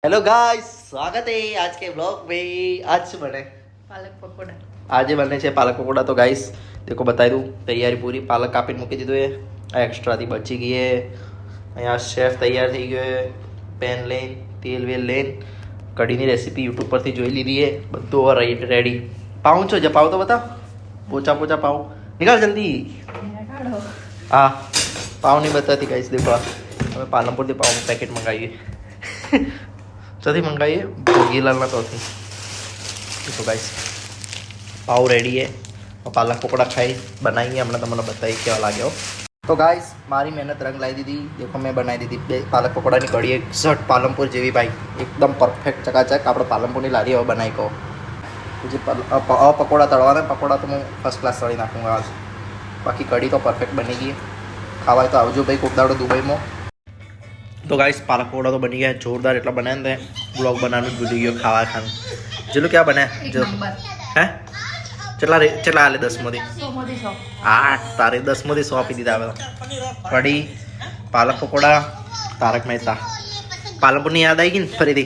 Hello guys, स्वागत है आज के ब्लॉग में। आज बने પાલક પકોડા. આજે બને છે પાલક પકોડા। તો ગાઈસ देखो बताई दूँ, तैयारी पूरी पालक कापीને મૂકી દીધું है, આ એક્સ્ટ્રાથી બચી ગઈ है। અહીંયા શેફ તૈયાર થઈ ગયો है, પેન લઈને તેલ વેલ લઈને કઢીની રેસીપી યુટ્યુબ પરથી જોઈ લીધી है, બધું રેડી। પાઉં છો, પાવ તો બતા, પોચા પોચા પાવ निकाल जल्दी। हाँ, पाव नहीं बताती गाइस। देखो हमें पालनपुर से पाव पैकेट मंगाइए चौथी मंगाइए भोगीलाल तो थी। देखो गाइस पाव रेडी है और पालक पकोड़ा खाई बनाएंगे हमने, तो मैंने बताई क्या लगे हो। तो गाइस मारी मेहनत रंग लाई दी थी। देखो मैं बनाई दी थी पालक पकोड़ा की कड़ी एक्ઝેક્ટ पालनपुर जेवी भाई, एकदम परफेक्ट चकाचक। आप पालनपुर की लारी હવે बनाई को मुझे पकोड़ा तड़वाना, पकोड़ा तो मैं फर्स्ट क्लास तड़ी नाखूंगा आज। बाकी कड़ी तो परफेक्ट बनेगी, खावा तो आवजो भाई कोक दाड़ो दुबई में। तो गाइस पालक पकोड़ा तो बनी गया है जोरदार, एटला बनाया थे ब्लॉग बनाने भूली गयो खावा खान। चलो क्या बना जो है चला रे चला आले 10 मोदी 8 तारे 10 मोदी 100 पी दीदा कड़ी पालक पकोड़ा तारक मेहता। पालनपुर नहीं याद आएगी फरी थी।